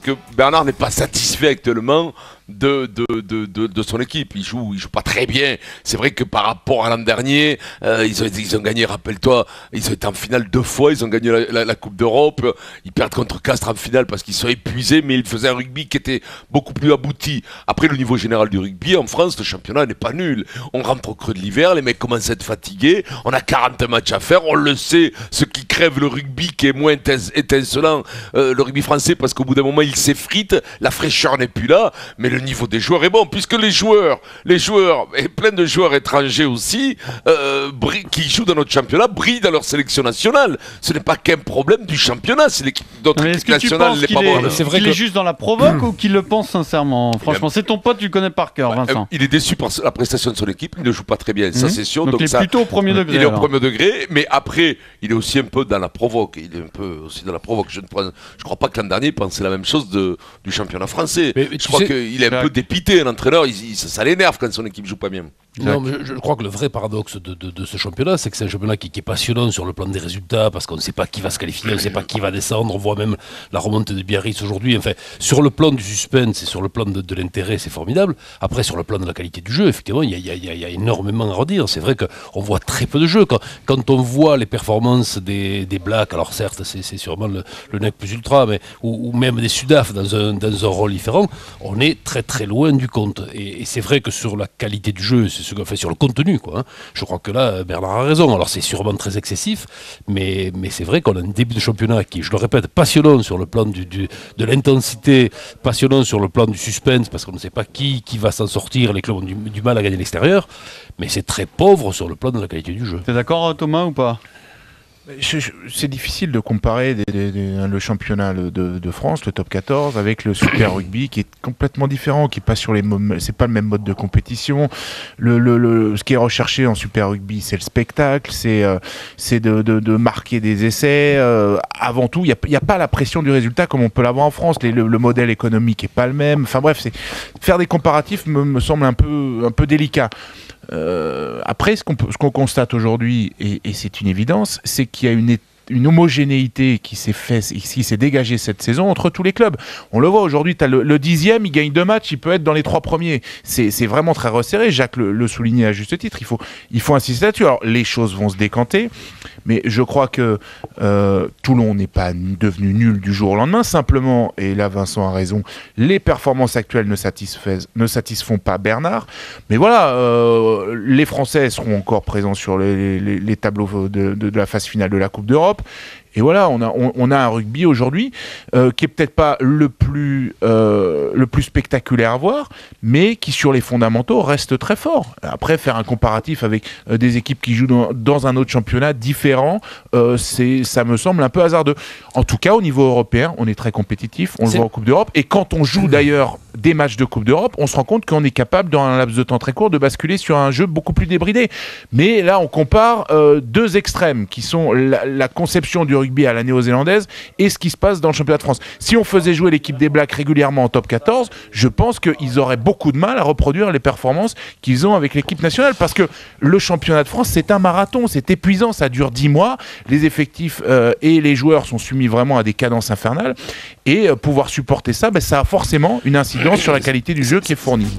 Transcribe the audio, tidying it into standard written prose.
que Bernard n'est pas satisfait actuellement de son équipe. Il joue pas très bien. C'est vrai que par rapport à l'an dernier, ils ont gagné, rappelle-toi, ils ont été en finale 2 fois, ils ont gagné la Coupe d'Europe, ils perdent contre Castres en finale parce qu'ils sont épuisés, mais ils faisaient un rugby qui était beaucoup plus abouti. Après, le niveau général du rugby, en France, le championnat n'est pas nul. On rentre au creux de l'hiver, les mecs commencent à être fatigués, on a 40 matchs à faire, on le sait, ce qui crève le rugby qui est moins étincelant, le rugby français, parce qu'au bout d'un moment, il s'effrite, la fraîcheur n'est plus là, mais le niveau des joueurs est bon, puisque les joueurs, et plein de joueurs étrangers aussi, qui jouent dans notre championnat, brillent dans leur sélection nationale. Ce n'est pas qu'un problème du championnat, c'est notre équipe nationale n'est pas bonne. C'est vrai qu'il est juste dans la provoque ou qu'il le pense sincèrement? Franchement, c'est ton pote, tu le connais par cœur, Vincent. Il est déçu par la prestation de son équipe, il ne joue pas très bien, ça c'est sûr. Donc il est plutôt au premier degré. Il est au premier degré, mais après, il est aussi un peu dans la provoque. Je ne crois pas que l'an dernier il pensait la même chose du championnat français. Je crois qu'il est un peu dépité, l'entraîneur, ça l'énerve quand son équipe joue pas bien. Non, mais je crois que le vrai paradoxe de ce championnat, c'est que c'est un championnat qui est passionnant sur le plan des résultats, parce qu'on ne sait pas qui va se qualifier, on ne sait pas qui va descendre, on voit même la remontée de Biarritz aujourd'hui. Enfin, sur le plan du suspense et sur le plan de l'intérêt, c'est formidable. Après, sur le plan de la qualité du jeu, effectivement, il y a énormément à redire. C'est vrai qu'on voit très peu de jeux. Quand on voit les performances des Blacks, alors certes, c'est sûrement le nec plus ultra, mais, ou même des Sudaf dans un rôle différent, on est très très loin du compte. Et c'est vrai que sur la qualité du jeu, c'est ce qu'on fait sur le contenu, quoi, hein. Je crois que là, Bernard a raison. Alors c'est sûrement très excessif, mais c'est vrai qu'on a un début de championnat qui, je le répète, passionnant sur le plan de l'intensité, passionnant sur le plan du suspense, parce qu'on ne sait pas qui va s'en sortir, les clubs ont du mal à gagner l'extérieur, mais c'est très pauvre sur le plan de la qualité du jeu. T'es d'accord, Thomas, ou pas? C'est difficile de comparer le championnat de France, le top 14, avec le Super Rugby qui est complètement différent, qui est pas c'est pas le même mode de compétition. Ce qui est recherché en Super Rugby, c'est le spectacle, c'est de marquer des essais. Avant tout, il y a pas la pression du résultat comme on peut l'avoir en France. Le modèle économique est pas le même. Enfin bref, faire des comparatifs me semble un peu délicat. Après, ce qu'on constate aujourd'hui, et c'est une évidence, c'est qu'il y a une homogénéité qui s'est dégagée cette saison entre tous les clubs. On le voit aujourd'hui, tu as le 10e, il gagne 2 matchs, il peut être dans les 3 premiers. C'est vraiment très resserré. Jacques le soulignait à juste titre. Il faut insister là-dessus. Alors, les choses vont se décanter, mais je crois que Toulon n'est pas devenu nul du jour au lendemain. Simplement, et là Vincent a raison, les performances actuelles ne satisfont pas Bernard. Mais voilà, les Français seront encore présents sur les tableaux de la phase finale de la Coupe d'Europe. Et voilà, on a un rugby aujourd'hui qui est peut-être pas le plus spectaculaire à voir, mais qui sur les fondamentaux reste très fort. Après, faire un comparatif avec des équipes qui jouent dans un autre championnat différent, ça me semble un peu hasardeux. En tout cas, au niveau européen, on est très compétitif, on le voit en Coupe d'Europe, et quand on joue d'ailleurs des matchs de Coupe d'Europe, on se rend compte qu'on est capable, dans un laps de temps très court, de basculer sur un jeu beaucoup plus débridé. Mais là, on compare 2 extrêmes, qui sont la conception du rugby à la néo-zélandaise et ce qui se passe dans le championnat de France. Si on faisait jouer l'équipe des Blacks régulièrement en top 14, je pense qu'ils auraient beaucoup de mal à reproduire les performances qu'ils ont avec l'équipe nationale, parce que le championnat de France, c'est un marathon, c'est épuisant, ça dure 10 mois, les effectifs et les joueurs sont soumis vraiment à des cadences infernales, et pouvoir supporter ça, ça a forcément une incidence sur la qualité du jeu qui est fournie.